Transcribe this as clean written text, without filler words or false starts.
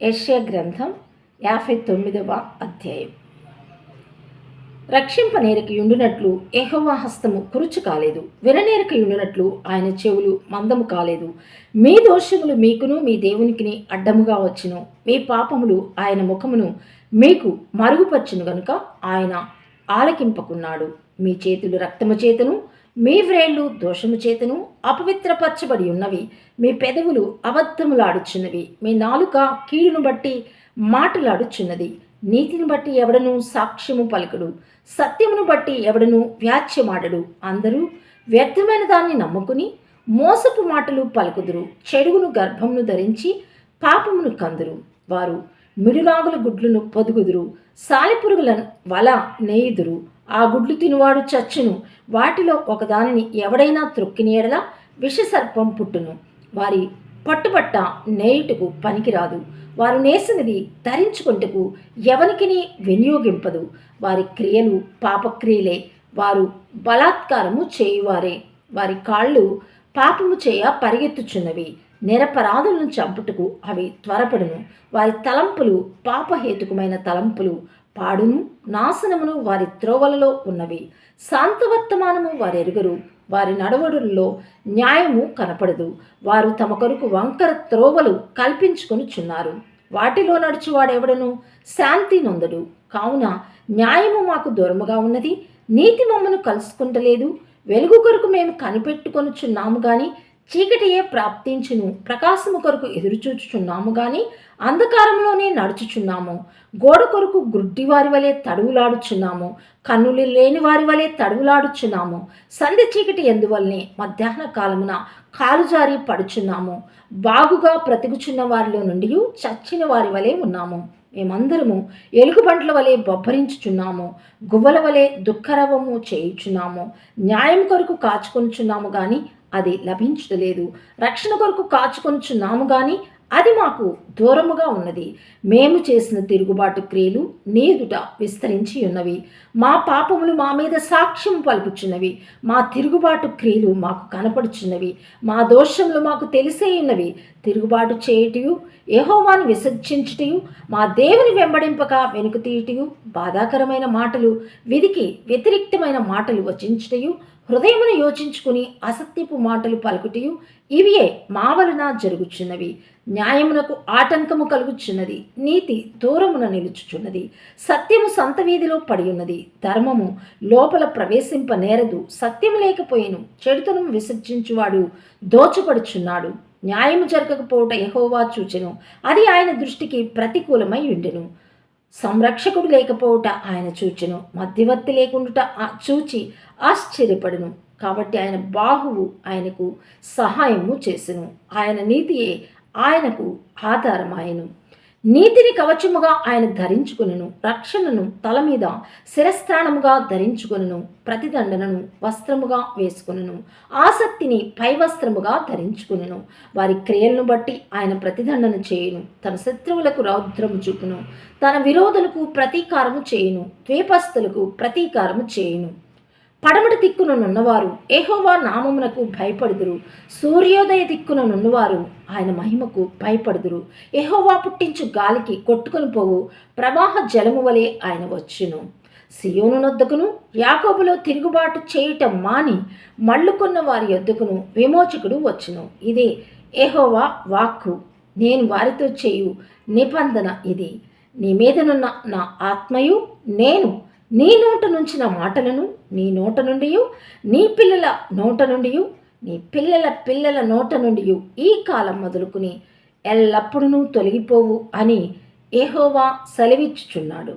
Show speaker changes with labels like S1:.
S1: యెషయా గ్రంథం 59వ అధ్యాయం. రక్షింపనేరక యుండునట్లు యెహోవా హస్తము కురుచు కాలేదు, విననేరక యుండునట్లు ఆయన చెవులు మందము కాలేదు. మీ దోషములు మీకును మీ దేవునికిని అడ్డముగా వచ్చును, మీ పాపములు ఆయన ముఖమును మీకు మరుగుపరచును గనుక ఆయన ఆలకింపకున్నాడు. మీ చేతులు రక్తము చేతను మీ వ్రేళ్ళు దోషము చేతను అపవిత్రపరచబడి ఉన్నవి. మీ పెదవులు అబద్ధములాడుచున్నవి. మీ నాలుక కీడును బట్టి మాటలాడుచున్నది. నీతిని బట్టి ఎవడను సాక్ష్యము పలుకుడు, సత్యమును బట్టి ఎవడను వ్యాఖ్యమాడడు. అందరూ వ్యర్థమైన దాన్ని నమ్ముకుని మోసపు మాటలు పలుకుదురు. చెడుగును గర్భమును ధరించి పాపమును కందురు. వారు మిడునాగుల గుడ్లను పొదుగుదురు, సాలెపురుగుల వల నేయుదురు. ఆ గుడ్లు తినువాడు చచ్చును. వాటిలో ఒకదానిని ఎవడైనా త్రొక్కిన ఎడల విషసర్పం పుట్టును. వారి పట్టుబట్ట నేయుటకు పనికిరాదు, వారు నేసినది ధరించుకుంటకు ఎవనికిని వినియోగింపదు. వారి క్రియలు పాపక్రియలే, వారు బలాత్కారము చేయువారే. వారి కాళ్ళు పాపము చేయ పరిగెత్తుచున్నవి, నిరపరాధులను చంపుటకు అవి త్వరపడును. వారి తలంపులు పాపహేతుకమైన తలంపులు, పాడును నాశనమును వారి త్రోవలలో ఉన్నవి. శాంతవర్తమానము వారు ఎరుగరు, వారి నడవడుల్లో న్యాయము కనపడదు. వారు తమ కొరకు వంకర త్రోవలు కల్పించుకొనుచున్నారు, వాటిలో నడుచువాడెవడను శాంతి నొందడు. కావున న్యాయము మాకు దూరముగా ఉన్నది, నీతి మమ్మను కలుసుకుంటలేదు. వెలుగు కొరకు మేము కనిపెట్టుకొనుచున్నాము గాని చీకటియే ప్రాప్తించును. ప్రకాశము కొరకు ఎదురుచూచుచున్నాము గాని అంధకారంలోనే నడుచుచున్నాము. గోడ కొరకు గుడ్డివారి వలె తడువులాడుచున్నాము, కన్నులు లేని వారి వలె తడువులాడుచున్నాము. సంధ్య చీకటి ఎందువల్లనే మధ్యాహ్న కాలమున కాలుజారి పడుచున్నాము. బాగుగా బ్రతుకుచున్న వారిలో నుండి చచ్చిన వారి వలె ఉన్నాము. మేమందరము ఎలుగుబంట్ల వలె బొబ్బరించుచున్నాము, గువ్వల వలె దుఃఖరవము చేయుచున్నాము. న్యాయం కొరకు కాచుకొనుచున్నాము గాని అది లభించలేదు, రక్షణ కొరకు కాచుకొనుచున్నాము గాని అది మాకు దూరముగా ఉన్నది. మేము చేసిన తిరుగుబాటు క్రియలు నీదుట విస్తరించి ఉన్నవి. మా పాపములు మా మీద సాక్ష్యం పలుకుచున్నవి. మా తిరుగుబాటు క్రియలు మాకు కనపడుచున్నవి. మా దోషములు మాకు తెలిసే ఉన్నవి. తిరుగుబాటు చేయుటయు యెహోవాను విసర్జించుటయు మా దేవుని వెంబడింపక వెనుక తీయుటయు, బాధాకరమైన మాటలు విధికి వ్యతిరిక్తమైన మాటలు వచించుటయు, హృదయమును యోచించుకుని అసత్యపు మాటలు పలుకుటయు ఇవియే మా వలన జరుగుచున్నవి. న్యాయమునకు ఆటంకము కలుగుచున్నది, నీతి దూరమున నిలుచుచున్నది. సత్యము సంత వీధిలో పడి ఉన్నది, ధర్మము లోపల ప్రవేశింప నేరదు. సత్యము లేకపోయేను, చెడుతనం విసర్జించువాడు దోచపడుచున్నాడు. న్యాయము జరగకపోవట యెహోవా చూచెను, అది ఆయన దృష్టికి ప్రతికూలమై ఉండెను. సంరక్షకుడు లేకపోవట ఆయన చూచెను, మధ్యవర్తి లేకుండుట చూచి ఆశ్చర్యపడును. కాబట్టి ఆయన బాహువు ఆయనకు సహాయము చేసెను, ఆయన నీతియే ఆయనకు ఆధారమాయెను. నీతిని కవచముగా ఆయన ధరించుకొనెను, రక్షణను తల మీద శిరస్థానముగా ధరించుకొనెను, ప్రతిదండనను వస్త్రముగా వేసుకొనెను, ఆసక్తిని పైవస్త్రముగా ధరించుకొనెను. వారి క్రియలను బట్టి ఆయన ప్రతిదండన చేయును, తన శత్రువులకు రౌద్రము చూపును, తన విరోధులకు ప్రతీకారము చేయును, ద్వేపస్తులకు ప్రతీకారము చేయును. పడమటి దిక్కున నున్నవారు యెహోవా నామమునకు భయపడుదురు, సూర్యోదయ దిక్కున నున్నవారు ఆయన మహిమకు భయపడుదురు. యెహోవా పుట్టించు గాలికి కొట్టుకొని పోవు ప్రవాహ జలము వలె ఆయన వచ్చును. సియోను నొద్దకును యాకోబులో తిరుగుబాటు చేయటం మాని మళ్ళుకొన్న వారి యొద్దకును విమోచకుడు వచ్చును. ఇదే యెహోవా వాక్కు, నేను వారితో చేయు నిబంధన ఇది. నీ మీదనున్న నా ఆత్మయు నేను నీ నోట నుంచిన మాటలను నీ నోట నుండి, నీ పిల్లల నోట నుండి, నీ పిల్లల పిల్లల నోట నుండి ఈ కాలం మొదలుకుని ఎల్లప్పుడూ తొలగిపోవు అని యెహోవా సెలవిచ్చుచున్నాడు.